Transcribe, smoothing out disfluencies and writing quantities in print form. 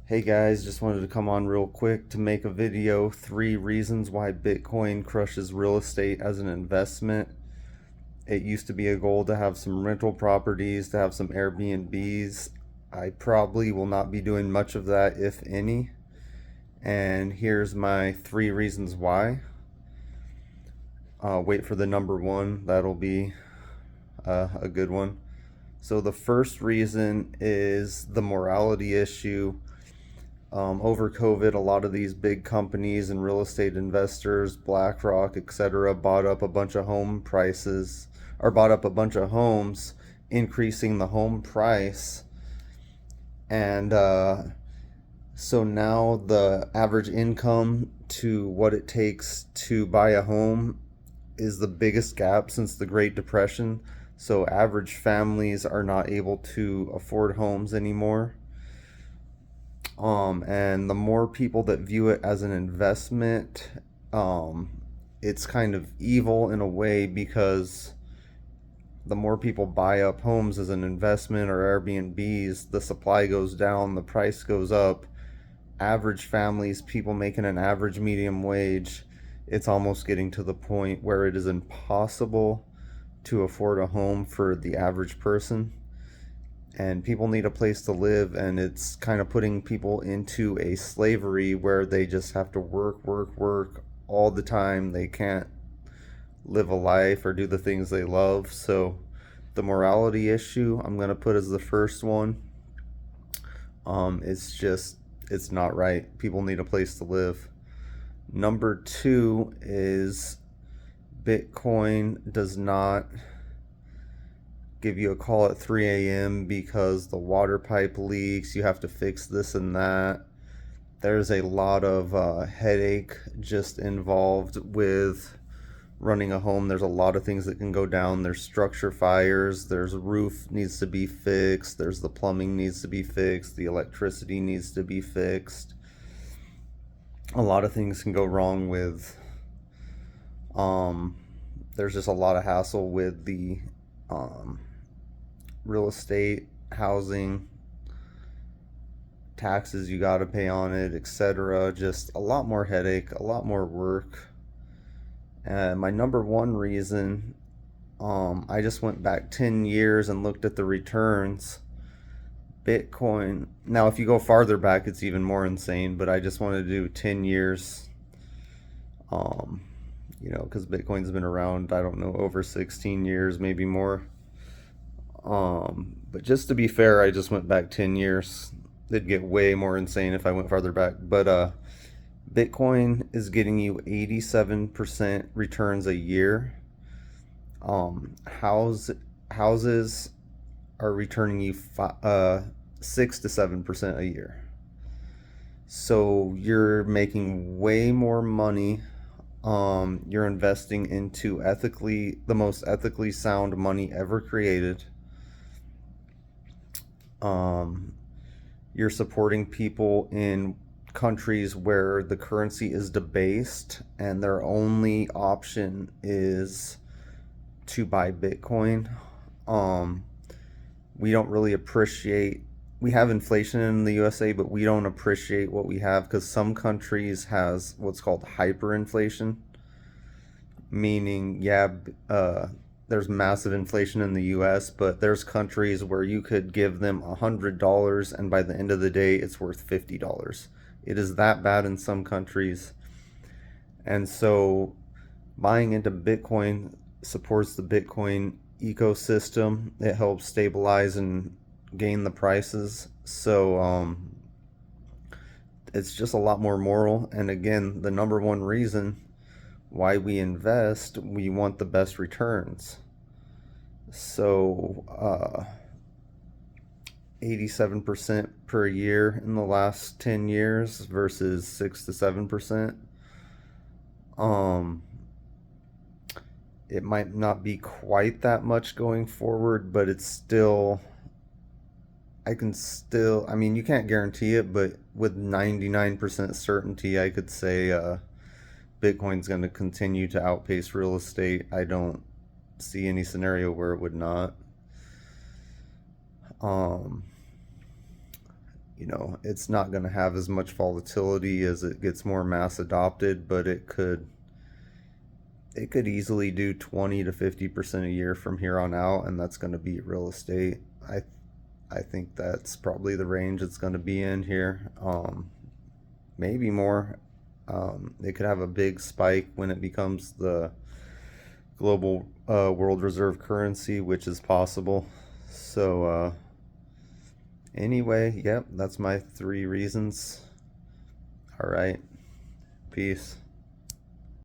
Hey guys, just wanted to come on real quick to make a video. 3 reasons why Bitcoin crushes real estate as an investment. It used to be a goal to have some rental properties, to have some Airbnbs. I probably will not be doing much of that, if any. And here's my 3 reasons why. Wait for the number one, that'll be a good one. So, the first reason is the morality issue. Over COVID, a lot of these big companies and real estate investors, BlackRock, etc., bought up a bunch of home prices or bought up a bunch of homes, increasing the home price. And so now the average income to what it takes to buy a home is the biggest gap since the Great Depression. So average families are not able to afford homes anymore. And the more people that view it as an investment, um, it's kind of evil in a way because the more people buy up homes as an investment or Airbnbs, the supply goes down, the price goes up. Average families, people making an average medium wage, it's almost getting to the point where it is impossible to afford a home for the average person, and people need a place to live, and it's kind of putting people into a slavery where they just have to work all the time. They can't live a life or do the things they love. So the morality issue I'm going to put as the first one. It's not right. People need a place to live. Number two is Bitcoin does not give you a call at 3 a.m. because the water pipe leaks. You have to fix this and that. There's a lot of headache just involved with running a home. There's a lot of things that can go down. There's structure fires. There's roof needs to be fixed. There's the plumbing needs to be fixed. The electricity needs to be fixed. A lot of things can go wrong with. Um, there's just a lot of hassle with the um, real estate, housing, taxes you got to pay on it, etc. Just a lot more headache, a lot more work. And my number one reason, I just went back 10 years and looked at the returns. Bitcoin, now if you go farther back, it's even more insane, but I just want to do 10 years, um, because Bitcoin's been around, I don't know, over 16 years, maybe more. But just to be fair, I just went back 10 years. It'd get way more insane if I went farther back. But Bitcoin is getting you 87% returns a year. Um, house, houses are returning you 6 to 7% a year. So you're making way more money. You're investing into the most ethically sound money ever created. Um, you're supporting people in countries where the currency is debased and their only option is to buy Bitcoin. Um, we don't really appreciate, we have inflation in the USA, but we don't appreciate what we have because some countries has what's called hyperinflation, meaning, yeah, there's massive inflation in the US, but there's countries where you could give them $100 and by the end of the day it's worth $50. It is that bad in some countries. And so buying into Bitcoin supports the Bitcoin ecosystem. It helps stabilize and gain the prices. So it's just a lot more moral. And again, the number one reason why we invest, we want the best returns. So 87% per year in the last 10 years versus 6 to 7%. Um, it might not be quite that much going forward, but it's still, I mean, you can't guarantee it, but with 99% certainty, I could say Bitcoin's going to continue to outpace real estate. I don't see any scenario where it would not. Um, you know, it's not going to have as much volatility as it gets more mass adopted, but it could easily do 20 to 50% a year from here on out, and that's going to be real estate. I think that's probably the range it's going to be in here. Maybe more. It could have a big spike when it becomes the global world reserve currency, which is possible. So, anyway, yep, that's my 3 reasons. All right. Peace.